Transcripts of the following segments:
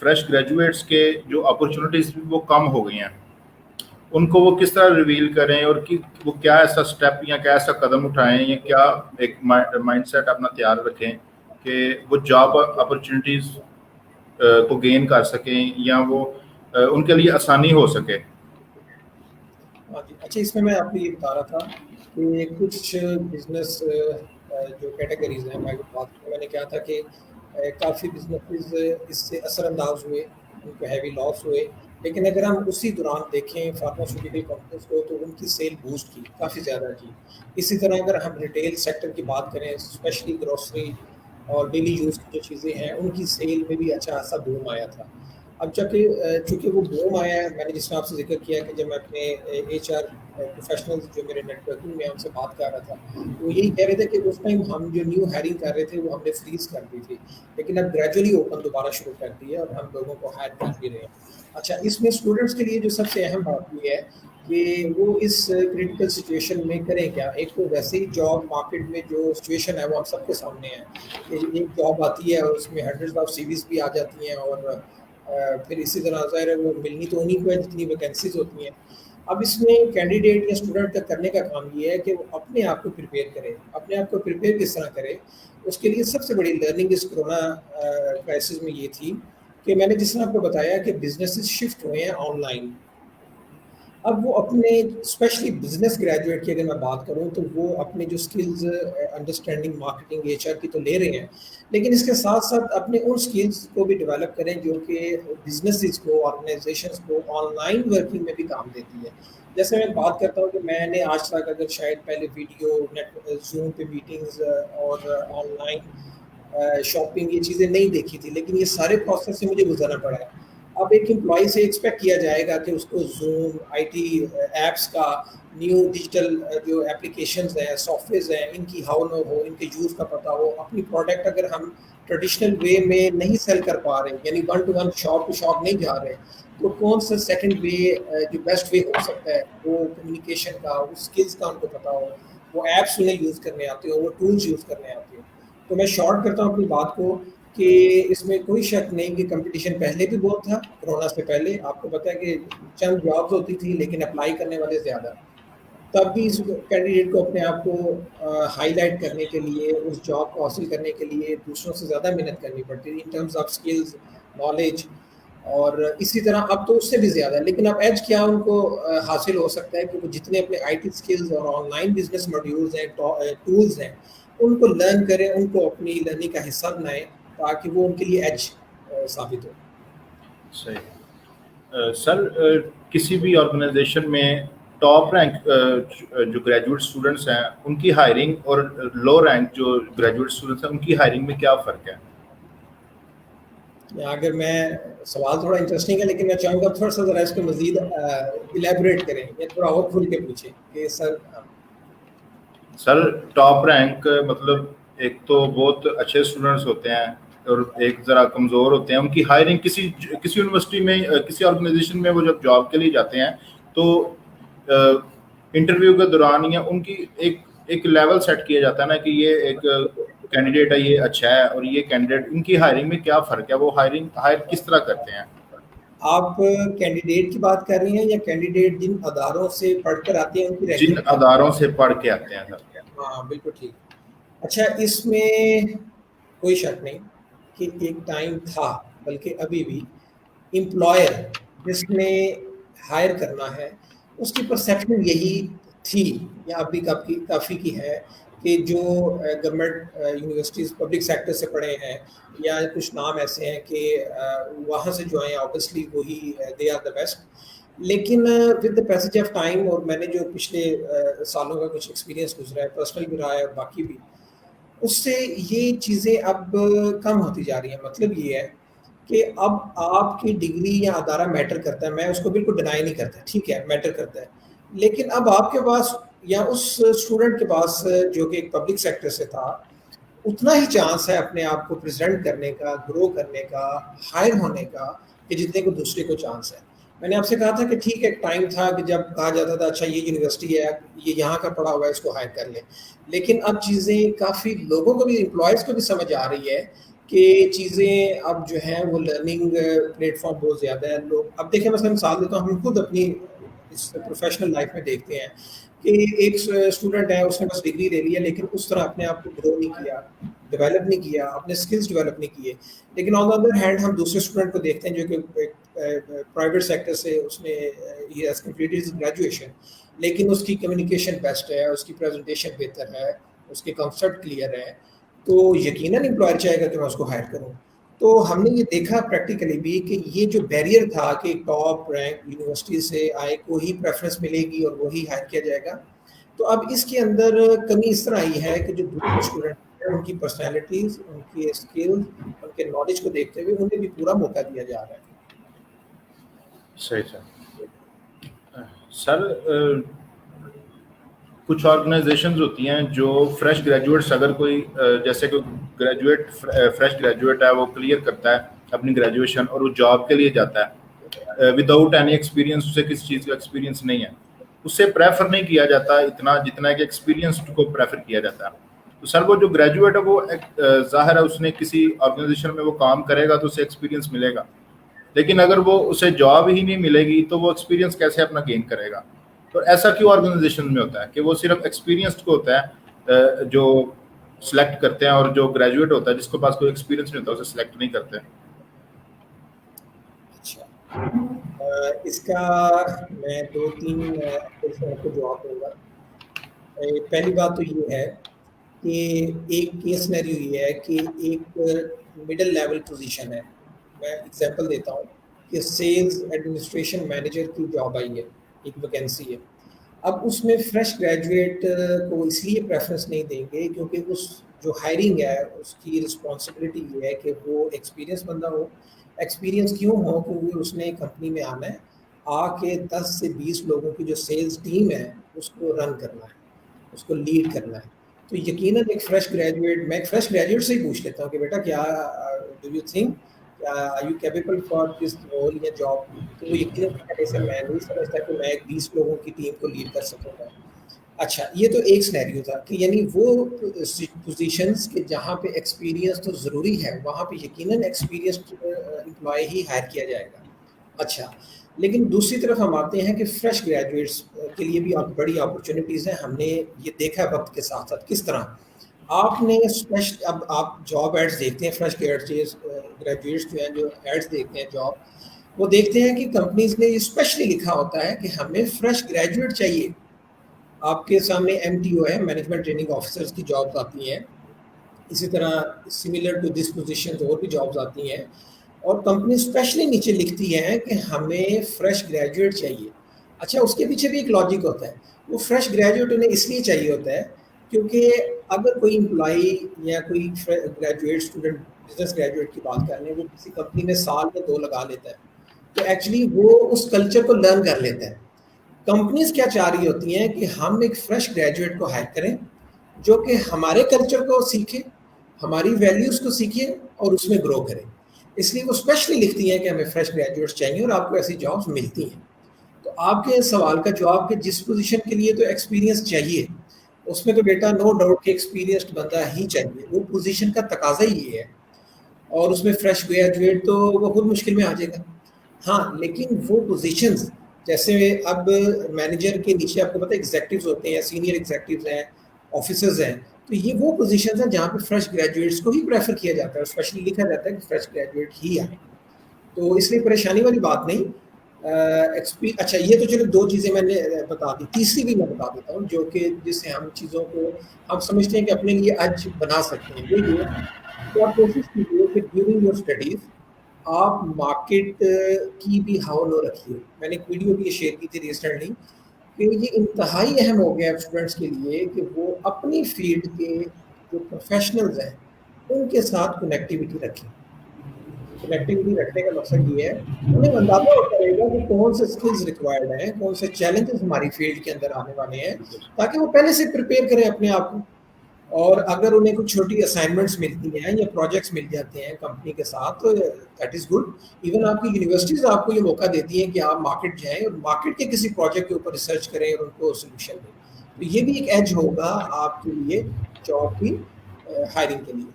Fresh graduates کے جو opportunities وہ کم ہو گئی ہیں، ان کو وہ کس طرح ریویل کریں اور وہ کیا ایسا اسٹیپ یا کیا ایسا قدم اٹھائیں یا کیا ایک مائنڈ سیٹ اپنا تیار رکھیں کہ وہ جاب اپرچونیٹیز کو گین کر سکیں یا وہ ان کے لیے آسانی ہو سکے؟ اچھا، اس میں آپ کو یہ بتا رہا تھا کہ کچھ بزنس جو کیٹیگریز ہیں، میں نے کہا تھا کہ کافی بزنسز اس سے اثر انداز ہوئے، ان کو ہیوی لاس ہوئے، لیکن اگر ہم اسی دوران دیکھیں فارماسیوٹیکل کمپنیز کو تو ان کی سیل بوسٹ کی، کافی زیادہ کی۔ اسی طرح اگر ہم ریٹیل سیکٹر کی بات کریں، اسپیشلی گروسری اور ڈیلی یوز کی جو چیزیں ہیں، ان کی سیل میں بھی اچھا خاصا بوم آیا تھا۔ اب چونکہ وہ بوم آیا ہے، میں نے جس طرح آپ سے ذکر کیا کہ جب میں اپنے ایچ آر پروفیشنلز جو میرے نیٹ ورکنگ میں ان سے بات کر رہا تھا، وہ یہی کہہ رہے تھے کہ اس ٹائم ہم جو نیو ہائرنگ کر رہے تھے وہ ہم نے فریز کر دی تھی، لیکن اب گریجولی اوپن دوبارہ شروع کر دی ہے اور ہم لوگوں کو ہائر کر بھی رہے ہیں۔ اچھا، اس میں اسٹوڈنٹس کے لیے جو سب سے اہم بات یہ ہے کہ وہ اس کریٹیکل سچویشن میں کریں کیا۔ ایک تو ویسے ہی جاب مارکیٹ میں جو سچویشن ہے وہ ہم سب کے سامنے ہے کہ ایک جاب آتی ہے اور اس میں ہنڈریڈ آف سیریز بھی آ جاتی ہیں، اور پھر اسی طرح ظاہر ہے وہ ملنی تو انہیں کو ہے جتنی ویکینسیز ہوتی ہیں۔ اب اس میں کینڈیڈیٹ یا اسٹوڈنٹ کا کرنے کا کام یہ ہے کہ وہ اپنے آپ کو پریپیئر کرے۔ اپنے آپ کو پریپیئر کس طرح کرے؟ اس کے لیے سب سے بڑی لرننگ اس کرونا کرائسس میں یہ تھی کہ میں نے جس طرح آپ کو بتایا کہ بزنسز شفٹ ہوئے ہیں آن لائن۔ اب وہ اپنے اسپیشلی بزنس گریجویٹ کی اگر میں بات کروں تو وہ اپنے جو skills understanding marketing H R کی تو لے رہے ہیں، لیکن اس کے ساتھ ساتھ اپنے ان اسکلز کو بھی ڈیولپ کریں جو کہ بزنسز کو، آرگنائزیشنس کو آن لائن ورکنگ میں بھی کام دیتی ہے۔ جیسے میں بات کرتا ہوں کہ میں نے آج تک اگر شاید پہلے ویڈیو زوم پہ میٹنگز اور آن لائن شاپنگ یہ چیزیں نہیں دیکھی تھی، لیکن یہ سارے پروسیس سے مجھے گزرنا پڑا ہے۔ اب ایک امپلائی سے ایکسپیکٹ کیا جائے گا کہ اس کو زوم، آئی ٹی ایپس کا، نیو ڈیجیٹل جو اپلیکیشنز ہیں، سافٹ ویئرز ہیں، ان کی ہاؤ نو ہو، ان کے یوز کا پتہ ہو۔ اپنی پروڈکٹ اگر ہم ٹریڈیشنل وے میں نہیں سیل کر پا رہے، یعنی one to one shop to shop نہیں جا رہے، تو کون سا سیکنڈ وے جو بیسٹ وے ہو سکتا ہے وہ کمیونیکیشن کا، وہ اسکلز کا ان کو پتہ ہو، وہ ایپس انہیں یوز کرنے آتے ہو، وہ ٹولز یوز کرنے آتے ہو۔ تو میں شارٹ کرتا ہوں اپنی بات کو کہ اس میں کوئی شک نہیں کہ کمپٹیشن پہلے بھی بہت تھا، کرونا سے پہلے آپ کو پتہ ہے کہ چند جابز ہوتی تھی لیکن اپلائی کرنے والے زیادہ، تب بھی اس کینڈیڈیٹ کو اپنے آپ کو ہائی لائٹ کرنے کے لیے، اس جاب کو حاصل کرنے کے لیے دوسروں سے زیادہ محنت کرنی پڑتی تھی in terms of skills, knowledge, اور اسی طرح اب تو اس سے بھی زیادہ۔ لیکن اب ایج کیا ان کو حاصل ہو سکتا ہے کہ وہ جتنے اپنے آئی ٹی اسکلز اور آن لائن بزنس موڈیولز ہیں، ٹولز ہیں، ان کو لرن کریں، ان کو اپنی لرننگ کا حصہ بنائیں تاکہ وہ ان کے لیے ایج ثابت ہو۔ صحیح سر، کسی بھی آرگنائزیشن میں ٹاپ رینک جو گریجویٹ اسٹوڈنٹس ہیں ان کی ہائرنگ اور لو رینک جو گریجویٹ اسٹوڈنٹس ہیں ان کی ہائرنگ میں کیا فرق ہے؟ اگر میں سوال تھوڑا انٹرسٹنگ ہے، لیکن میں چاہوں گا تھوڑا سا ذرا اس کو مزید الیبوریٹ کریں یا تھوڑا اور کھل کے پوچھیں کہ سر ٹاپ رینک مطلب ایک تو بہت اچھے اسٹوڈنٹس ہوتے ہیں اور ایک ذرا کمزور ہوتے ہیں، ان کی ہائرنگ کسی یونیورسٹی میں، کسی آرگنائزیشن میں وہ جب جاب کے لیے جاتے ہیں تو انٹرویو کے دوران یا ان کی ایک لیول سیٹ کیا جاتا ہے نا کہ یہ ایک کینڈیڈیٹ ہے، یہ اچھا ہے، اور یہ کینڈیڈیٹ، ان کی ہائرنگ میں کیا فرق ہے؟ وہ ہائر کس طرح کرتے ہیں؟ آپ کینڈیڈیٹ کی بات کر رہی ہیں یا کینڈیڈیٹ جن اداروں سے پڑھ کر آتے ہیں ان کی جن اداروں سے پڑھ کے آتے ہیں سر؟ ہاں بالکل ٹھیک۔ اچھا، اس میں کوئی شک نہیں کہ ایک ٹائم تھا، بلکہ ابھی بھی امپلائر جس نے ہائر کرنا ہے اس کی پرسیپشن یہی تھی یا ابھی کافی کی ہے کہ جو گورنمنٹ یونیورسٹیز پبلک سیکٹر سے پڑھے ہیں یا کچھ نام ایسے ہیں کہ وہاں سے جو آئے ہیں اوبیسلی وہی دے آر دا بیسٹ۔ لیکن with the passage of time, اور میں نے جو پچھلے سالوں کا کچھ ایکسپیرینس گزرا ہے، پرسنل بھی رہا ہے اور باقی بھی، اس سے یہ چیزیں اب کم ہوتی جا رہی ہیں۔ مطلب یہ ہے کہ اب آپ کی ڈگری یا ادارہ میٹر کرتا ہے، میں اس کو بالکل ڈینائی نہیں کرتا، ٹھیک ہے میٹر کرتا ہے، لیکن اب آپ کے پاس یا اس اسٹوڈنٹ کے پاس جو کہ ایک پبلک سیکٹر سے تھا اتنا ہی چانس ہے اپنے آپ کو پریزنٹ کرنے کا، گرو کرنے کا، ہائر ہونے کا کہ جتنے کو دوسرے کو چانس ہے۔ میں نے آپ سے کہا تھا کہ ٹھیک ہے ایک ٹائم تھا کہ جب کہا جاتا تھا اچھا یہ یونیورسٹی ہے، یہ یہاں کا پڑھا ہوا ہے، اس کو ہائر کر لیں، لیکن اب چیزیں کافی لوگوں کو بھی، امپلائز کو بھی سمجھ آ رہی ہے کہ چیزیں اب جو ہیں وہ لرننگ پلیٹ فارم بہت زیادہ ہے. لوگ اب دیکھیں مثلا مثال دیتا ہوں, ہم خود اپنی اس پروفیشنل لائف میں دیکھتے ہیں کہ ایک اسٹوڈنٹ ہے, اس نے بس ڈگری لے لی ہے لیکن اس طرح اپنے آپ کو گرو نہیں کیا, ڈیولپ نہیں کیا, اپنے اسکلس ڈیولپ نہیں کیے. لیکن آن دا ادر ہینڈ ہم دوسرے اسٹوڈنٹ کو دیکھتے ہیں جو کہ پرائیویٹ سیکٹر سے اس نے ہی ہیز کمپلیٹڈ گریجویشن, لیکن اس کی کمیونیکیشن بیسٹ ہے, اس کی پریزنٹیشن بہتر ہے, اس کے کنسیپٹ کلیئر ہے, تو یقیناً امپلائر چاہے گا کہ میں اس کو ہائر کروں. تو ہم نے یہ دیکھا پریکٹیکلی بھی کہ یہ جو بیریئر تھا کہ ٹاپ رینک یونیورسٹی سے آئے کو ہی پریفرنس ملے گی اور وہی ہائر کیا جائے گا, تو اب اس کے اندر کمی اس طرح آئی ہے کہ جو دوسرے اسٹوڈنٹ ہیں ان کی پرسنالٹیز, ان کی اسکل, ان کے نالج کو دیکھتے ہوئے انہیں بھی پورا موقع دیا جا رہا ہے. صحیح سر. کچھ آرگنائزیشنز ہوتی ہیں جو فریش گریجویٹس, اگر کوئی جیسے کوئی گریجویٹ فریش گریجویٹ ہے, وہ کلیئر کرتا ہے اپنی گریجویشن اور وہ جاب کے لیے جاتا ہے وداؤٹ اینی ایکسپیرینس, اسے کسی چیز کا ایکسپیرینس نہیں ہے, اس سے پریفر نہیں کیا جاتا اتنا جتنا کہ ایکسپیرینسڈ کو پریفر کیا جاتا ہے. تو سر وہ جو گریجویٹ ہے وہ ظاہر ہے اس نے کسی آرگنائزیشن میں وہ کام کرے گا تو اسے ایکسپیرینس ملے گا, لیکن اگر وہ اسے جاب ہی نہیں ملے گی تو وہ ایکسپیرینس کیسے اپنا گین کرے گا؟ تو ایسا کیوں آرگنائزیشن میں ہوتا ہے کہ وہ صرف ایکسپیرینسڈ کو ہوتا ہے جو سلیکٹ کرتے ہیں, اور جو گریجویٹ ہوتا ہے جس کے پاس کوئی ایکسپیرینس نہیں ہوتا اسے سلیکٹ نہیں کرتے؟ اچھا, اس کا میں 2-3 آپ کو جواب دوں گا. پہلی بات تو یہ ہے کہ ایک کیس سینیریو یہ ہے کہ ایک مڈل لیول پوزیشن ہے. میں اگزامپل دیتا ہوں کہ سیلز ایڈمنسٹریشن مینیجر کی جاب آئی ہے, ایک ویکینسی ہے. اب اس میں فریش گریجویٹ کو اس لیے پریفرنس نہیں دیں گے کیونکہ اس جو ہائرنگ ہے اس کی رسپانسبلٹی یہ ہے کہ وہ ایکسپیرینس بندہ ہو. ایکسپیرینس کیوں ہو؟ کیونکہ اس نے کمپنی میں آنا ہے, آ کے 10 سے 20 لوگوں کی جو سیلز ٹیم ہے اس کو رن کرنا ہے, اس کو لیڈ کرنا ہے. تو یقیناً ایک فریش گریجویٹ, میں ایک فریش گریجویٹ سے ہی پوچھ لیتا ہوں کہ بیٹا کیا do you think are you capable for this role یا جاب؟ تو وہ یقیناً پہلے سے میں نہیں سمجھتا کہ میں ایک 20 لوگوں کی ٹیم کو لیڈ کر سکوں گا. اچھا, یہ تو ایک سینیریو تھا کہ یعنی وہ پوزیشنز کہ جہاں پہ ایکسپیرینس تو ضروری ہے وہاں پہ یقیناً ایکسپیرینسڈ امپلائی ہی ہائر کیا جائے گا. اچھا, لیکن دوسری طرف ہم آتے ہیں کہ فریش گریجویٹس کے لیے بھی بڑی اپرچونیٹیز ہیں. ہم نے یہ دیکھا ہے وقت کے ساتھ ساتھ کس طرح آپ نے اب آپ جاب ایڈس دیکھتے ہیں, فریش گریجویٹس جو ہیں جو ایڈس دیکھتے ہیں جاب, وہ دیکھتے ہیں کہ کمپنیز نے اسپیشلی لکھا ہوتا ہے کہ ہمیں فریش گریجویٹ چاہیے. آپ کے سامنے MTO ہے, مینجمنٹ ٹریننگ آفیسرز کی جابس آتی ہیں, اسی طرح سملر ٹو دس پوزیشن اور بھی جابس آتی ہیں, اور کمپنی اسپیشلی نیچے لکھتی ہے کہ ہمیں فریش گریجویٹ چاہیے. اچھا, اس کے پیچھے بھی ایک لاجک ہوتا ہے. وہ فریش گریجویٹ انہیں اس لیے چاہیے ہوتا ہے کیونکہ اگر کوئی امپلائی یا کوئی گریجویٹ اسٹوڈنٹ, بزنس گریجویٹ کی بات کر لیں, وہ کسی کمپنی میں سال میں 2 لگا لیتا ہے تو ایکچولی وہ اس کلچر کو لرن کر لیتا ہے. کمپنیز کیا چاہ رہی ہوتی ہیں کہ ہم ایک فریش گریجویٹ کو ہائر کریں جو کہ ہمارے کلچر کو سیکھے, ہماری ویلیوز کو سیکھے اور اس میں گرو کرے. اس لیے وہ اسپیشلی لکھتی ہیں کہ ہمیں فریش گریجویٹس چاہیے اور آپ کو ایسی جابس ملتی ہیں. تو آپ کے سوال کا جواب کہ جس پوزیشن کے لیے تو ایکسپیرینس چاہیے, اس میں تو بیٹا نو ڈاؤٹ کہ ایکسپیرینسڈ بندہ ہی چاہیے, وہ پوزیشن کا تقاضا ہی یہ ہے, اور اس میں فریش گریجویٹ تو وہ خود مشکل میں آ جائے گا. ہاں, لیکن وہ پوزیشنز جیسے اب مینیجر کے نیچے آپ کو پتہ ہے ایگزیکٹوز ہوتے ہیں, سینئر ایگزیکٹوز ہیں, آفیسرز ہیں, تو یہ وہ پوزیشنز ہیں جہاں پہ فریش گریجویٹس کو ہی پریفر کیا جاتا ہے, اسپیشلی لکھا جاتا ہے کہ فریش گریجویٹ ہی آئے. تو اس لیے پریشانی والی بات نہیں. اچھا, یہ تو چلو 2 چیزیں میں نے بتا دی, تیسری بھی میں بتا دیتا ہوں جو کہ جس سے ہم چیزوں کو ہم سمجھتے ہیں کہ اپنے لیے آج بنا سکتے ہیں. وہ یہ کہ آپ کوشش کیجیے کہ ڈیورنگ یور اسٹڈیز آپ مارکیٹ کی بھی حوالہ رکھیے. میں نے ایک ویڈیو بھی شیئر کی تھی ریسنٹلی کہ یہ انتہائی اہم ہو گیا ہے اسٹوڈنٹس کے لیے کہ وہ اپنی فیلڈ کے جو پروفیشنلز ہیں ان کے ساتھ کنیکٹیوٹی رکھیں. کنیکٹیوٹی رکھنے کا مقصد یہ ہے انہیں اندازہ ہوتا رہے گا کہ کون سے اسکلز ریکوائرڈ ہیں, کون سے چیلنجز ہماری فیلڈ کے اندر آنے والے ہیں, تاکہ وہ پہلے سے پریپیئر کریں اپنے آپ کو. اور اگر انہیں کچھ چھوٹی اسائنمنٹس ملتی ہیں یا پروجیکٹس مل جاتے ہیں کمپنی کے ساتھ تو دیٹ از گڈ. ایون آپ کی یونیورسٹیز آپ کو یہ موقع دیتی ہیں کہ آپ مارکیٹ جائیں اور مارکیٹ کے کسی پروجیکٹ کے اوپر ریسرچ کریں اور ان کو سولوشن دیں. تو یہ بھی ایک ایج ہوگا آپ کے لیے جاب کی ہائرنگ کے لیے.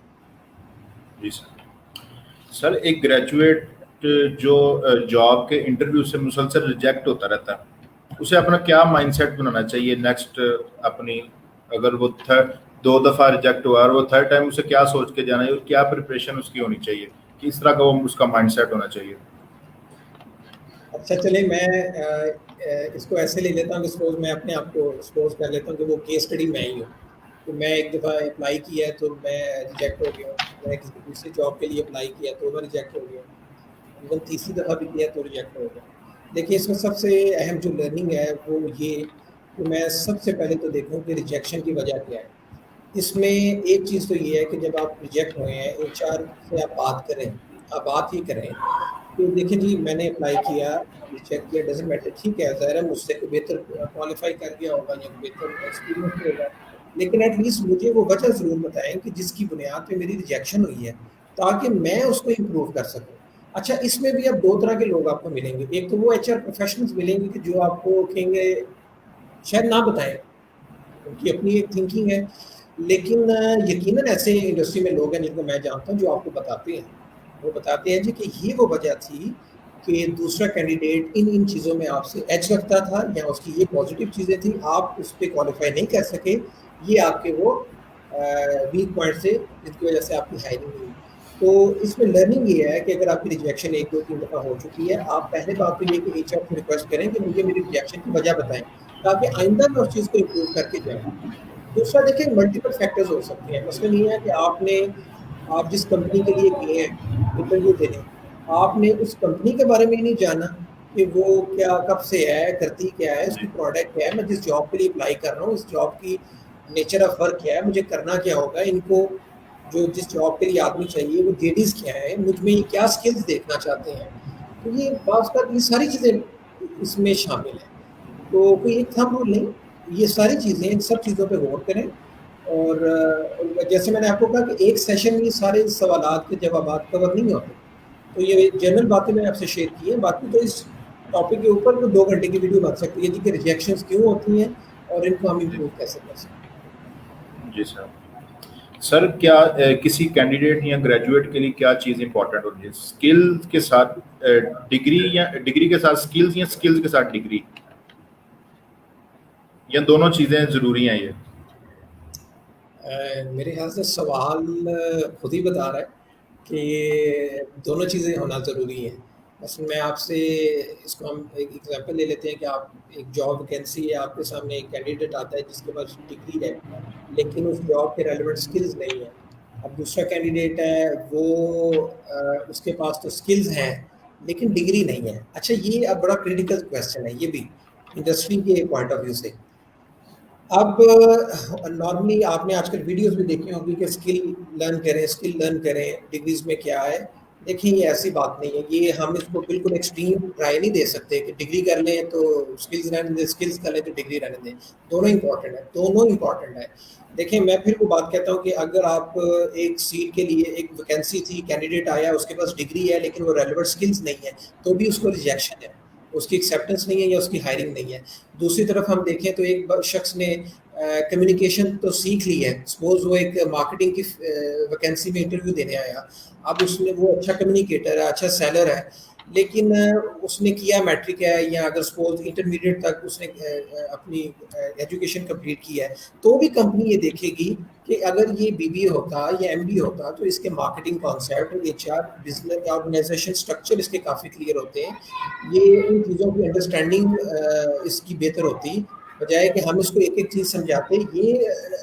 جی سر. سر ایک گریجویٹ جو جاب کے انٹرویو سے مسلسل ریجیکٹ ہوتا رہتا ہے, اسے اپنا کیا مائنڈ سیٹ بنانا چاہیے نیکسٹ اپنی, اگر وہ 2 دفعہ ریجیکٹ ہوا اور وہ 3rd ٹائم اسے کیا سوچ کے جانا ہے اور کیا پریپریشن اس کی ہونی چاہیے, کس طرح کا وہ اس کا مائنڈ سیٹ ہونا چاہیے؟ اچھا چلیں میں اس کو ایسے لے لیتا ہوں کہ سپوز میں اپنے آپ کو سپوز کر لیتا ہوں کہ وہ کیس اسٹڈی میں ہی ہوں. تو میں ایک دفعہ اپلائی کیا ہے تو میں ریجیکٹ ہو گیا ہوں, میں کسی دوسری جاب کے لیے اپلائی کیا تو میں ریجیکٹ ہو گیا ہوں, ایون تیسری دفعہ بھی کیا تو ریجیکٹ ہو گیا. دیکھیے اس میں سب سے اہم جو لرننگ ہے وہ یہ کہ میں سب سے پہلے تو دیکھوں کہ ریجیکشن کی وجہ کیا ہے. اس میں ایک چیز تو یہ ہے کہ جب آپ ریجیکٹ ہوئے ہیں HR سے آپ بات کریں, آپ بات ہی کریں کہ دیکھیں جی میں نے اپلائی کیا, چیک کیا, ڈزنٹ میٹر, ٹھیک ہے ظاہر ہے مجھ سے کوئی بہتر کوالیفائی کر گیا ہوگا یا کوئی بہتر ایکسپیرینس ہوگا, لیکن ایٹ لیسٹ مجھے وہ وجہ ضرور بتائیں کہ جس کی بنیاد پہ میری ریجیکشن ہوئی ہے تاکہ میں اس کو امپروو کر سکوں. اچھا اس میں بھی اب 2 طرح کے لوگ آپ کو ملیں گے. ایک تو وہ HR پروفیشنلز ملیں گے کہ جو آپ کو کہیں گے شاید نہ بتائیں, ان کی اپنی ایک تھنکنگ ہے, لیکن یقیناً ایسے انڈسٹری میں لوگ ہیں جن کو میں جانتا ہوں جو آپ کو بتاتے ہیں, وہ بتاتے ہیں جی کہ یہ وہ وجہ تھی کہ دوسرا کینڈیڈیٹ ان چیزوں میں آپ سے ایج رکھتا تھا یا اس کی یہ پازیٹیو چیزیں تھیں, آپ اس پہ کوالیفائی نہیں کر سکے, یہ آپ کے وہ ویک پوائنٹ سے جس کی وجہ سے آپ کی ہائرنگ ہوئی. تو اس میں لرننگ یہ ہے کہ اگر آپ کی ریجیکشن 1 2 3 دفعہ ہو چکی ہے, آپ پہلے بات تو یہ کہ HR کو ریکویسٹ کریں کہ مجھے میری ریجیکشن کی وجہ بتائیں تاکہ آئندہ میں اس چیز کو امپروو کر کے جاؤں. دوسرا دیکھیں ملٹیپل فیکٹرز ہو سکتے ہیں, مثلاً یہ ہے کہ آپ جس کمپنی کے لیے گئے ہیں انٹرویو دینے, آپ نے اس کمپنی کے بارے میں نہیں جانا کہ وہ کیا کب سے ہے, کرتی کیا ہے, اس کی پروڈکٹ کیا ہے, میں جس جاب کے لیے اپلائی کر رہا ہوں اس جاب کی نیچر آف ورک کیا ہے, مجھے کرنا کیا ہوگا, ان کو جو جس جاب کے لیے آدمی چاہیے وہ JDs کیا ہے, مجھ میں کیا اسکلز دیکھنا چاہتے ہیں. تو یہ بعض کا یہ ساری چیزیں اس میں شامل ہیں. تو کوئی ایک تھم رول نہیں, یہ ساری چیزیں, ان سب چیزوں پہ غور کریں. اور جیسے میں نے آپ کو کہا کہ ایک سیشن میں سارے سوالات کے جوابات کور نہیں ہوتے, تو یہ جنرل باتیں میں نے آپ سے شیئر کی ہیں. باقی تو اس ٹاپک کے اوپر تو 2 گھنٹے کی ویڈیو بن سکتی ہے جی کہ ریجیکشنز کیوں ہوتی ہیں اور ان کو ہم امپروو کیسے کر سکتے ہیں. جی سر کیا کسی کینڈیڈیٹ یا گریجویٹ کے لیے کیا چیز امپورٹنٹ ہوتی ہے, اسکل کے ساتھ ڈگری یا ڈگری کے ساتھ اسکلز یا اسکلز کے ساتھ ڈگری, یا دونوں چیزیں ضروری ہیں؟ یہ میرے خیال سے سوال خود ہی بتا رہا ہے کہ دونوں چیزیں ہونا ضروری ہیں. بس میں آپ سے اس کو ہم ایک ایگزامپل لے لیتے ہیں کہ آپ ایک جاب ویکینسی ہے, آپ کے سامنے ایک کینڈیڈیٹ آتا ہے جس کے پاس ڈگری ہے لیکن اس جاب کے ریلیونٹ اسکلز نہیں ہیں. اب دوسرا کینڈیڈیٹ ہے وہ اس کے پاس تو اسکلز ہیں لیکن ڈگری نہیں ہے. اچھا یہ اب بڑا کریٹیکل کویسچن ہے یہ بھی انڈسٹری کے پوائنٹ آف ویو سے. اب نارملی آپ نے آج کل ویڈیوز بھی دیکھی ہوگی کہ اسکل لرن کریں ڈگریز میں کیا ہے. دیکھیں یہ ایسی بات نہیں ہے, یہ ہم اس کو بالکل ایکسٹریم رائے نہیں دے سکتے کہ ڈگری کر لیں تو اسکلز رہنے دیں, اسکلز کر لیں تو ڈگری رہنے دیں. دونوں امپورٹنٹ ہے. دیکھیں میں پھر وہ بات کہتا ہوں کہ اگر آپ ایک سیٹ کے لیے ایک ویکینسی تھی, کینڈیڈیٹ آیا, اس کے پاس ڈگری ہے لیکن وہ ریلیونٹ اسکلز نہیں ہے, تو بھی اس کو ریجیکشن ہے, اس کی ایکسیپٹنس نہیں ہے یا اس کی ہائرنگ نہیں ہے. دوسری طرف ہم دیکھیں تو ایک شخص نے کمیونیکیشن تو سیکھ لی ہے, سپوز وہ ایک مارکیٹنگ کی ویکینسی میں انٹرویو دینے آیا, اب اس نے وہ اچھا کمیونیکیٹر ہے, اچھا سیلر ہے, لیکن اس نے کیا میٹرک ہے یا اگر سپوز انٹرمیڈیٹ تک اس نے اپنی ایجوکیشن کمپلیٹ کی ہے, تو بھی کمپنی یہ دیکھے گی کہ اگر یہ BBA ہوتا یا MBA ہوتا تو اس کے marketing concept, HR, business, organisation structure اس کے کافی کلیئر ہوتے ہیں. یہ ان چیزوں کی انڈرسٹینڈنگ اس کی بہتر ہوتی, بجائے کہ ہم اس کو ایک ایک چیز سمجھاتے, یہ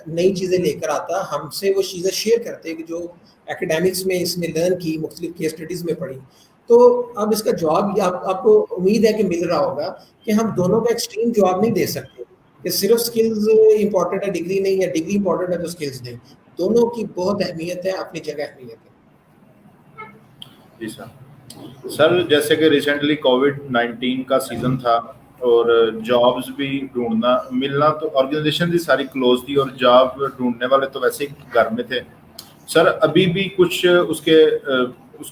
نئی چیزیں لے کر آتا, ہم سے وہ چیزیں شیئر کرتے کہ جو ایکیڈیمکس میں اس نے لرن کی, مختلف کیس اسٹڈیز میں پڑھی. تو اب اس کا جواب آپ کو امید ہے کہ مل رہا ہوگا کہ ہم دونوں کا ایکسٹریم جواب نہیں دے سکتے کہ صرف سکلز امپورٹنٹ ہے, ڈگری نہیں ہے, ڈگری امپورٹنٹ ہے تو سکلز نہیں. دونوں کی بہت اہمیت ہے, اپنی جگہ اہمیت ہے. جی سر جیسے کہ ریسنٹلی کووڈ-19 کا سیزن تھا اور جابز بھی ڈھونڈنا ملنا, تو آرگنائزیشن بھی ساری کلوز تھی اور جاب ڈھونڈنے والے تو ویسے ہی گھر میں تھے. سر ابھی بھی کچھ اس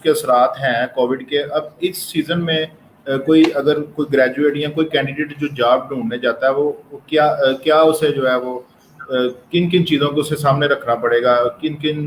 کے اثرات ہیں کووڈ کے. اب اس سیزن میں اگر کوئی گریجویٹ یا کوئی کینڈیڈیٹ جو جاب ڈھونڈنے جاتا ہے, وہ کیا اسے جو ہے وہ کن چیزوں کو اسے سامنے رکھنا پڑے گا, کن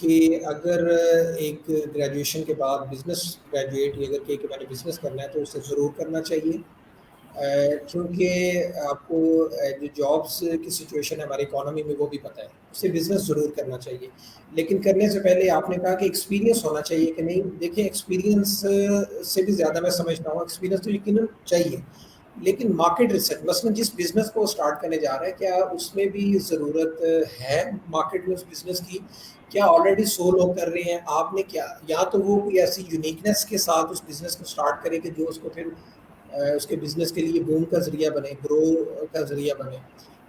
کہ اگر ایک گریجویشن کے بعد بزنس گریجویٹ یہ اگر کہ میں نے بزنس کرنا ہے تو اسے ضرور کرنا چاہیے، کیونکہ آپ کو جو جابس کی سچویشن ہے ہماری اکانومی میں وہ بھی پتہ ہے، اسے بزنس ضرور کرنا چاہیے۔ لیکن کرنے سے پہلے آپ نے کہا کہ ایکسپیرینس ہونا چاہیے کہ نہیں، دیکھیں ایکسپیرینس سے بھی زیادہ میں سمجھتا ہوں ایکسپیرینس تو یقیناً چاہیے، لیکن مارکیٹ ریسرچ مثلاً جس بزنس کو اسٹارٹ کرنے جا رہا ہے کیا اس میں بھی ضرورت ہے مارکیٹ میں اس بزنس کی، کیا آلریڈی 100 لوگ کر رہے ہیں، آپ نے کیا یا تو وہ کوئی ایسی یونیکنیس کے ساتھ اس بزنس کو اسٹارٹ کرے کہ جو اس کو پھر اس کے بزنس کے لیے بوم کا ذریعہ بنے، گرو کا ذریعہ بنے،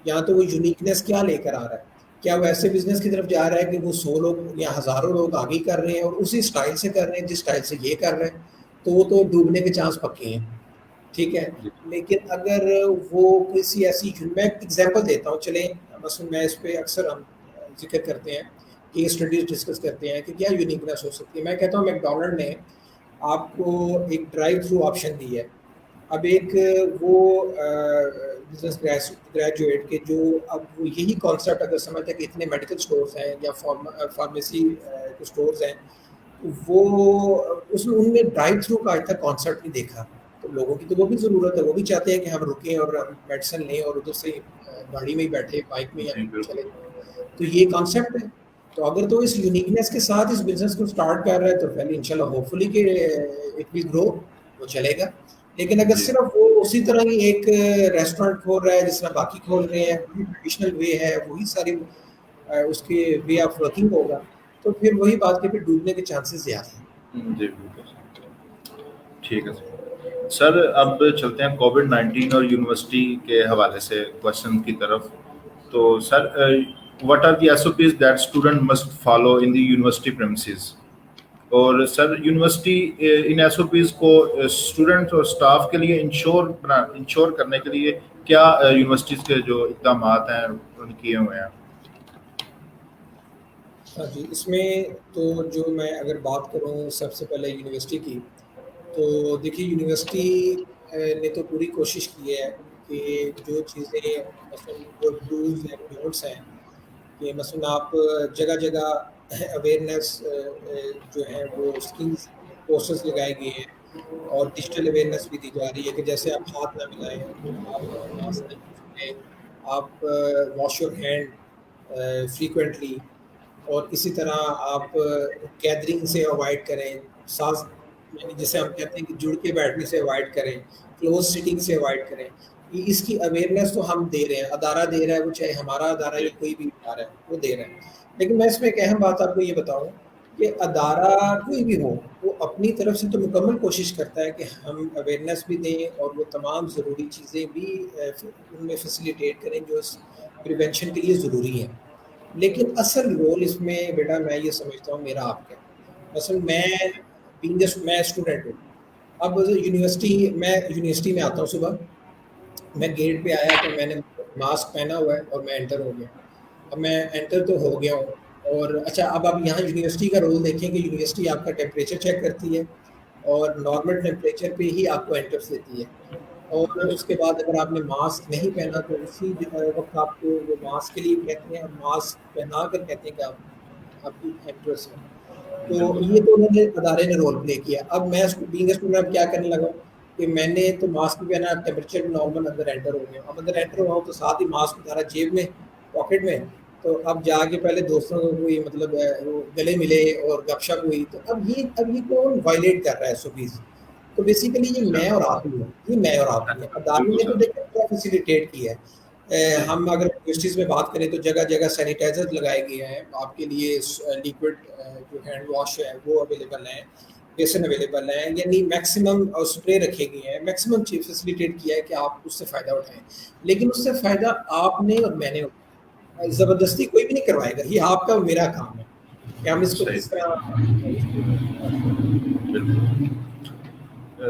یا تو وہ یونیکنیس کیا لے کر آ رہا ہے، کیا وہ ایسے بزنس کی طرف جا رہا ہے کہ وہ 100 لوگ یا ہزاروں لوگ آگے کر رہے ہیں اور اسی سٹائل سے کر رہے ہیں جس سٹائل سے یہ کر رہے ہیں، تو وہ تو ڈوبنے کے چانس پکے ہیں، ٹھیک ہے۔ جی لیکن اگر وہ کسی ایسی، میں ایگزامپل دیتا ہوں، چلیں مثلا میں اس پہ اکثر ہم ذکر کرتے ہیں، کیس اسٹڈیز ڈسکس کرتے ہیں کہ کیا یونیکنیس ہو سکتی ہے۔ میں کہتا ہوں میکڈونلڈ نے آپ کو ایک ڈرائیو تھرو آپشن دی ہے، اب ایک وہ بزنس گریجویٹ کے جو اب وہ یہی کانسیپٹ اگر سمجھتے ہیں کہ اتنے میڈیکل سٹورز ہیں یا فارمیسی کے سٹورز ہیں، وہ اس میں ان میں ڈرائیو تھرو کا آج تک کانسیپٹ نہیں دیکھا، تو لوگوں کی تو وہ بھی ضرورت ہے، وہ بھی چاہتے ہیں کہ ہم رکیں اور ہم میڈیسن لیں اور ادھر سے گاڑی میں ہی بیٹھے، بائک میں یا جی چلے، بالکل تو یہ کانسیپٹ ہے۔ تو اگر تو اس یونیکنیس کے ساتھ اس بزنس کو سٹارٹ کر رہا ہے تو پہلے انشاءاللہ ہوپ فلی کہ اٹ ول گرو، وہ چلے گا۔ لیکن اگر جی صرف وہ اسی طرح ہی ایک ریسٹورینٹ کھول رہا ہے جس طرح باقی کھول رہے ہیں، وہی ٹریڈیشنل وے ہے، وہی ساری اس کے وے آف ورکنگ ہوگا، تو پھر وہی بات کہ پھر ڈوبنے کے چانسز زیادہ ہیں۔ جی بالکل ٹھیک ہے سر۔ سر اب چلتے ہیں کووڈ-19 اور یونیورسٹی کے حوالے سے کوشچن کی طرف۔ تو سر what are the SOPs that student must follow in the university premises؟ اور سر یونیورسٹی ان ایس او پیز کو اسٹوڈنٹ اور اسٹاف کے لیے انشور کرنے کے لیے کیا یونیورسٹیز کے جو اقدامات ہیں ان کیے ہوئے ہیں؟ ہاں جی، اس میں تو جو میں اگر بات کروں سب سے پہلے یونیورسٹی کی، تو دیکھیے یونیورسٹی نے تو پوری کوشش کی ہے کہ جو چیزیں مثلاً وہ ڈوز اینڈ ڈونٹس ہیں، کہ مثلاً آپ جگہ جگہ اویئرنیس جو ہے وہ اسکلز پوسٹرز لگائے گئے ہیں اور ڈیجیٹل اویئرنیس بھی دی جا رہی ہے کہ جیسے آپ ہاتھ نہ ملائیں، آپ ماسک نہیں یوز کریں، آپ واش یور ہینڈ فریکوینٹلی، اور اسی طرح آپ گیدرنگ سے اوائڈ کریں، سانس یعنی جسے ہم کہتے ہیں کہ جڑ کے بیٹھنے سے اوائڈ کریں، کلوز سٹنگ سے اوائڈ کریں۔ اس کی اویئرنیس تو ہم دے رہے ہیں، ادارہ دے رہا ہے، وہ چاہے ہمارا ادارہ یا کوئی بھی ادارہ ہے وہ دے رہا ہے۔ لیکن میں اس میں ایک اہم بات آپ کو یہ بتاؤں کہ ادارہ کوئی بھی ہو وہ اپنی طرف سے تو مکمل کوشش کرتا ہے کہ ہم اویئرنیس بھی دیں اور وہ تمام ضروری چیزیں بھی ان میں فیسیلیٹیٹ کریں جو اس پریونشن کے لیے ضروری ہیں، لیکن اصل رول اس میں بیٹا میں یہ سمجھتا ہوں میرا آپ کا ہے۔ مثلا میں اسٹوڈنٹ ہوں، اب یونیورسٹی میں آتا ہوں، صبح میں گیٹ پہ آیا تو میں نے ماسک پہنا ہوا ہے اور میں انٹر ہو گیا، اب میں انٹر تو ہو گیا ہوں، اور اچھا اب آپ یہاں یونیورسٹی کا رول دیکھیں کہ یونیورسٹی آپ کا ٹیمپریچر چیک کرتی ہے اور نارمل ٹیمپریچر پہ ہی آپ کو انٹرس دیتی ہے، اور اس کے بعد اگر آپ نے ماسک نہیں پہنا تو اسی وقت آپ کو وہ ماسک کے لیے کہتے ہیں، ماسک پہنا کر کہتے ہیں کہ آپ کی انٹرس ہے۔ تو بالکل یہ تو سر انہوں نے ادارے نے رول پلے کیا۔ اب میں بینگ اسٹوڈنٹ اب کیا کرنے لگا ہوں کہ میں نے تو ماسک بھی پہنا، ٹیمپریچر نارمل، اندر انٹر ہو گیا، اب اندر انٹر ہوا ہوں تو ساتھ ہی ماسک اتارا جیب میں، پاکٹ میں، تو اب جا کے پہلے دوستوں کو کوئی مطلب وہ گلے ملے اور گپ شپ ہوئی، تو اب یہ کون وائلیٹ کر رہا ہے SOPs؟ تو بیسیکلی یہ سر میں اور آپ ہی ہوں، یہ میں اور آپ ہی ہیں۔ ادارے بالکل نے تو سر دیکھا کیا فیسیلیٹیٹ کیا ہے، جی ہم اگر یونیورسٹیز میں بات کریں تو جگہ جگہ سینیٹائزر لگائے گئے ہیں آپ کے لیے، لیکوڈ جو ہینڈ واش ہے وہ اویلیبل ہیں، بیسن اویلیبل ہیں، یعنی میکسیمم اسپرے رکھے گئے ہیں، میکسیمم چیز فیسیلیٹیٹ کیا ہے کہ آپ اس سے فائدہ اٹھائیں، لیکن اس سے فائدہ آپ نے اور میں نے اٹھانا ہے، زبردستی کوئی بھی نہیں کروائے گا، یہ آپ کا اور میرا کام ہے کہ ہم اس کو صحیح کس طرح بالکل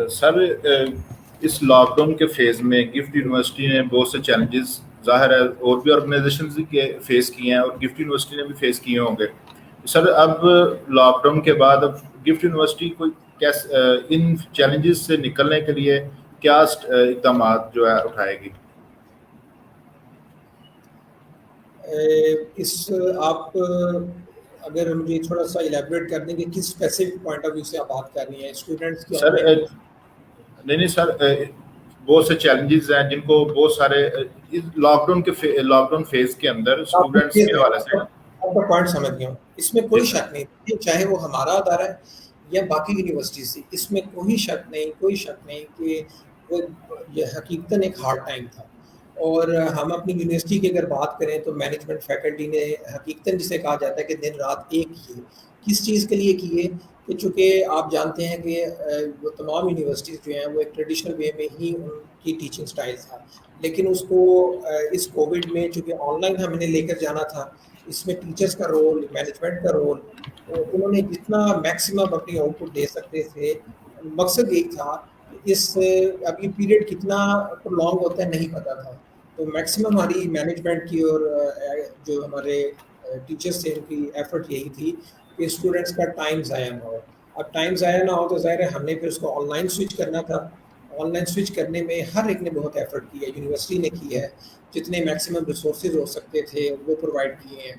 سر اس لاک ڈاؤن کے فیز میں گفٹ یونیورسٹی نے بہت سے چیلنجز ظاہر ہے اور بھی آرگنائزیشنز کے فیس کیے ہیں اور گفٹ یونیورسٹی نے بھی فیس کیے ہوں گے سر۔ اب لاک ڈاؤن کے بعد اب گفٹ یونیورسٹی کو کیسے ان چیلنجز سے نکلنے کے لیے کیا اقدامات جو ہے اٹھائے گی؟ اس آپ اگر مجھے تھوڑا سا الیبوریٹ کر دیں کہ کس اسپیسیفک پوائنٹ آف ویو سے آپ بات کر رہی ہیں اسٹوڈنٹس کی آن سر لائن. نہیں سر، بہت سے چیلنجز ہیں جن کو بہت سارے لاک ڈاؤن فیز کے اندر اسٹوڈنٹس کے حوالے سے. آپ کا پوائنٹ سمجھ گیا ہوں. اس میں جی کوئی سر. شک نہیں چاہے وہ ہمارا ادارہ ہے یا باقی یونیورسٹی سے، اس میں کوئی شک نہیں کہ وہ یہ حقیقتاً ایک ہارڈ ٹائم تھا. اور ہم اپنی یونیورسٹی کی اگر بات کریں تو مینجمنٹ فیکلٹی نے حقیقتاً جسے کہا جاتا ہے کہ دن رات ایک کیے. کس چیز کے لیے کیے کہ چونکہ آپ جانتے ہیں کہ وہ تمام یونیورسٹیز جو ہیں وہ ایک ٹریڈیشنل وے میں ہی ان کی ٹیچنگ سٹائل تھا، لیکن اس کو اس کووڈ میں چونکہ آن لائن ہم نے لے کر جانا تھا، اس میں ٹیچرز کا رول، مینجمنٹ کا رول، انہوں نے جتنا میکسیمم اپنی آؤٹ پٹ دے سکتے تھے. مقصد یہی تھا کہ اس اب یہ پیریڈ کتنا لانگ ہوتا ہے نہیں پتا تھا، تو میکسیمم ہماری مینجمنٹ کی اور جو ہمارے ٹیچرس تھے ان کی ایفرٹ یہی تھی کہ اسٹوڈنٹس کا ٹائم ضائع نہ ہو. اب ٹائم ضائع نہ ہو تو ظاہر ہے ہم نے پھر اس کو آن لائن سوئچ کرنا تھا. آن لائن سوئچ کرنے میں ہر ایک نے بہت ایفرٹ کی ہے، یونیورسٹی نے کی ہے، جتنے میکسیمم ریسورسز ہو سکتے تھے وہ پرووائڈ کیے ہیں.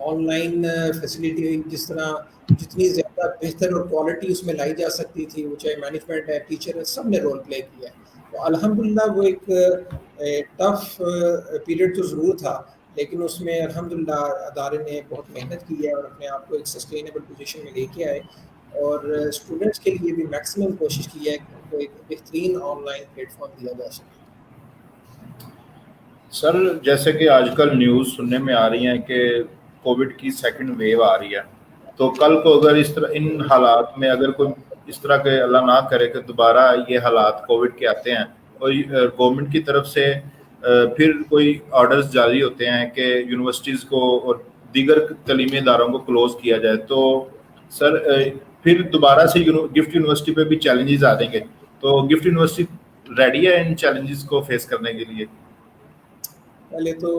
آن لائن فیسلٹی جس طرح جتنی زیادہ بہتر اور کوالٹی اس میں لائی جا سکتی تھی، وہ چاہے مینجمنٹ ہے، ٹیچر ہے، سب نے رول پلے کیا ہے. تو الحمدللہ وہ ایک ٹف پیریڈ تو ضرور تھا، لیکن اس میں الحمدللہ ادارے نے بہت محنت کی ہے اور اپنے آپ کو ایک سسٹینیبل پوزیشن میں لے کے آئے، اور اسٹوڈنٹس کے لیے بھی میکسیمم کوشش کی ہے کہ ان کو ایک بہترین آن لائن پلیٹ فارم دیا جا سکے. سر جیسے کہ آج کل نیوز سننے میں آ رہی ہیں کہ کووڈ کی سیکنڈ ویو آ رہی ہے، تو کل کو اگر اس طرح ان حالات میں اگر کوئی اس طرح کے اللہ نہ کرے کہ دوبارہ یہ حالات کووڈ کے آتے ہیں اور گورنمنٹ کی طرف سے پھر کوئی آرڈرز جاری ہوتے ہیں کہ یونیورسٹیز کو اور دیگر تعلیمی اداروں کو کلوز کیا جائے، تو سر پھر دوبارہ سے گفٹ یونیورسٹی پہ بھی چیلنجز آ جائیں گے، تو گفٹ یونیورسٹی ریڈی ہے ان چیلنجز کو فیس کرنے کے لیے؟ پہلے تو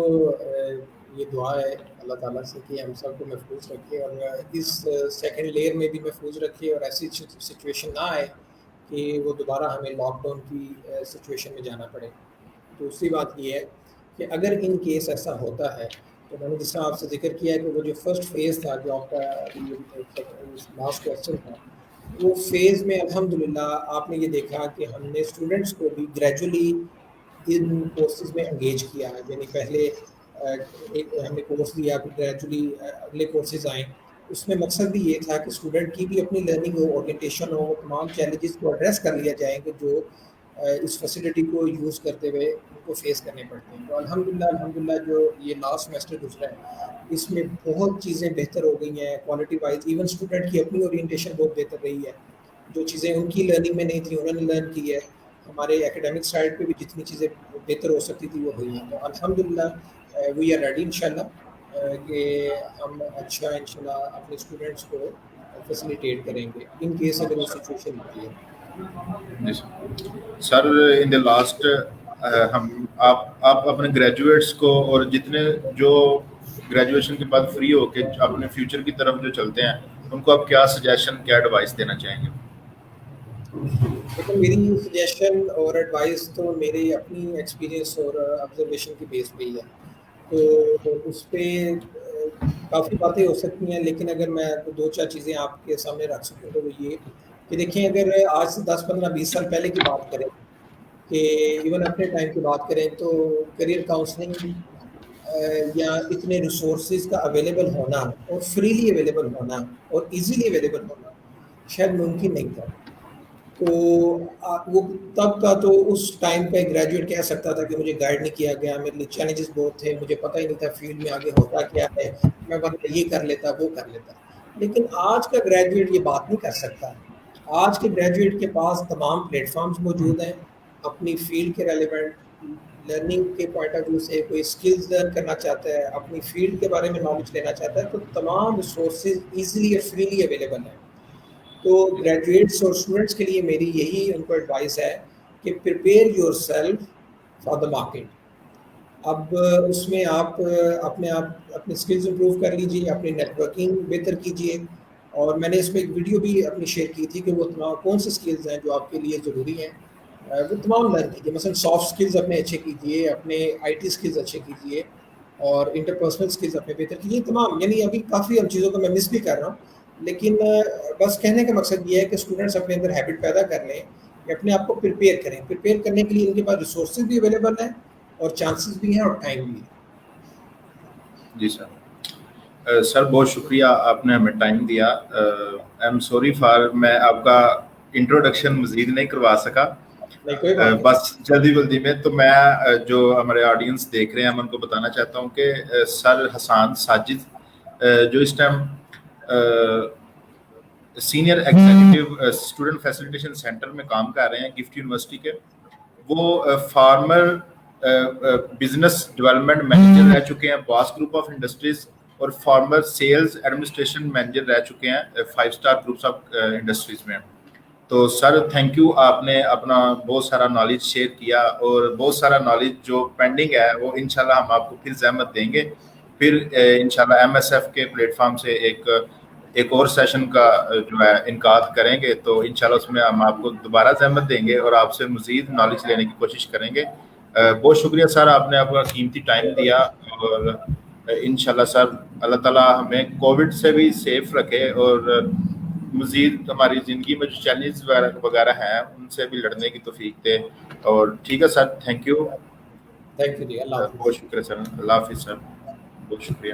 یہ دعا ہے اللہ تعالیٰ سے کہ ہم سب کو محفوظ رکھے اور اس سیکنڈ لیئر میں بھی محفوظ رکھے اور ایسی سچویشن نہ آئے کہ وہ دوبارہ ہمیں لاک ڈاؤن کی سچویشن میں جانا پڑے. دوسری بات یہ ہے کہ اگر ان کیس ایسا ہوتا ہے تو میں نے جس طرح آپ سے ذکر کیا ہے کہ وہ جو فرسٹ فیز تھا جو آپ کا لاسٹ کویشچن تھا، وہ فیز میں الحمدللہ آپ نے یہ دیکھا کہ ہم نے اسٹوڈنٹس کو بھی گریجولی ان کورسز میں انگیج کیا ہے. یعنی پہلے ایک ہم نے کورس دیا، پھر گریجولی اگلے کورسز آئیں. اس میں مقصد بھی یہ تھا کہ اسٹوڈنٹ کی بھی اپنی لرننگ ہو، اورینٹیشن ہو، وہ تمام چیلنجز کو ایڈریس کر لیا جائیں کہ جو اس فیسلٹی کو یوز کرتے ہوئے ان کو فیس کرنے پڑتے ہیں. تو الحمدللہ جو یہ لاسٹ سیمسٹر گزرا ہے اس میں بہت چیزیں بہتر ہو گئی ہیں کوالٹی وائز. ایون اسٹوڈنٹ کی اپنی اورینٹیشن بہت بہتر رہی ہے، جو چیزیں ان کی لرننگ میں نہیں تھیں انہوں نے لرن کی ہے. ہمارے ایکیڈیمک سائڈ پہ بھی جتنی چیزیں بہتر ہو سکتی تھی وہ ہوئی ہیں. تو الحمدللہ وی آر ریڈی انشاءاللہ کہ ہم اچھا انشاءاللہ اپنے اسٹوڈنٹس کو فیسیلیٹیٹ کریں گے ان کیس اگر وہ سچویشن ہوتی ہے. جی سر، ان دا لاسٹ ہم آپ اپنے گریجویٹس کو اور جتنے جو گریجویشن کے بعد فری ہو کے اپنے فیوچر کی طرف جو چلتے ہیں ان کو آپ کیا سجیشن، کیا ایڈوائس دینا چاہیں گے؟ لیکن میری سجیشن اور ایڈوائس تو میری اپنی ایکسپیرینس اور آبزرویشن کی بیس پہ ہی ہے، تو اس پہ کافی باتیں ہو سکتی ہیں، لیکن اگر میں دو چار چیزیں آپ کے سامنے رکھ سکوں تو وہ یہ کہ دیکھیں اگر آج سے 10-15-20 سال پہلے کی بات کریں کہ ایون اپنے ٹائم کی بات کریں تو کریئر کاؤنسلنگ یا اتنے ریسورسز کا اویلیبل ہونا اور فریلی اویلیبل ہونا اور ایزیلی اویلیبل ہونا شاید ممکن نہیں تھا. تو وہ تب کا تو اس ٹائم پہ گریجویٹ کہہ سکتا تھا کہ مجھے گائیڈ نہیں کیا گیا، میرے لیے چیلنجز بہت تھے، مجھے پتہ ہی نہیں تھا فیلڈ میں آگے ہوتا کیا ہے، میں ورنہ یہ کر لیتا وہ کر لیتا. لیکن آج کا گریجویٹ یہ بات نہیں کر سکتا. آج کے گریجویٹ کے پاس تمام پلیٹ فارمز موجود ہیں، اپنی فیلڈ کے ریلیونٹ لرننگ کے پوائنٹ آف ویو سے کوئی اسکلز لرن کرنا چاہتا ہے، اپنی فیلڈ کے بارے میں نالج لینا چاہتا ہے، تو تمام ریسورسز ایزیلی اور فریلی اویلیبل ہیں. تو گریجویٹس اور اسٹوڈنٹس کے لیے میری یہی ان کو ایڈوائس ہے کہ prepare your self for the market. اب اس میں آپ اپنے اسکلز امپروو کر لیجیے، اپنی نیٹ ورکنگ بہتر کیجیے، اور میں نے اس میں ایک ویڈیو بھی اپنی شیئر کی تھی کہ وہ تمام کون سے اسکلز ہیں جو آپ کے لیے ضروری ہیں وہ تمام لرن کیجیے. مثلا سافٹ اسکلز اپنے اچھے کیجیے، اپنے آئی ٹی اسکلز اچھے کیجیے، اور انٹرپرسنل اسکلز اپنے بہتر کی. یہ تمام یعنی ابھی کافی ہم چیزوں کو میں مس بھی کر رہا ہوں, لیکن بس کہنے کا مقصد یہ ہے کہ اسٹوڈنٹس اپنے اندر ہیبٹ پیدا کر لیں کہ اپنے آپ کو پریپیئر کریں. پریپیئر کرنے کے لیے ان کے پاس ریسورسز بھی اویلیبل ہیں اور چانسز بھی ہیں اور ٹائم بھی ہے. جی سر. سر بہت شکریہ, آپ نے ہمیں ٹائم دیا. آئی ایم سوری فار میں آپ کا انٹروڈکشن مزید نہیں کروا سکا, نہیں کوئی بات نہیں. بس جلدی میں. تو میں جو ہمارے آڈینس دیکھ رہے ہیں, میں ان کو بتانا چاہتا ہوں کہ سر حسان ساجد جو اس time senior executive student facilitation centre میں کام کر رہے ہیں گفٹ یونیورسٹی کے, وہ فارمر بزنس ڈیولپمنٹ مینیجر رہ چکے ہیں باس گروپ آف انڈسٹریز, اور فارمر سیلز ایڈمنسٹریشن مینیجر رہ چکے ہیں 5 اسٹار گروپس آف انڈسٹریز میں. تو سر تھینک یو, آپ نے اپنا بہت سارا نالج شیئر کیا, اور بہت سارا نالج جو پینڈنگ ہے وہ انشاءاللہ ہم آپ کو پھر زحمت دیں گے. پھر انشاءاللہ ایم ایس ایف کے پلیٹ فارم سے ایک اور سیشن کا جو ہے انعقاد کریں گے, تو انشاءاللہ اس میں ہم آپ کو دوبارہ زحمت دیں گے اور آپ سے مزید نالج لینے کی کوشش کریں گے. بہت شکریہ سر, آپ نے اپنا قیمتی ٹائم دیا, اور انشاءاللہ سر اللہ تعالیٰ ہمیں کووڈ سے بھی سیف رکھے, اور مزید ہماری زندگی میں جو چیلنجز وغیرہ ہیں ان سے بھی لڑنے کی توفیق دے. اور ٹھیک ہے سر, تھینک یو. تھینک یو جی, اللہ حافظ. بہت شکریہ سر, اللہ حافظ سر, بہت شکریہ.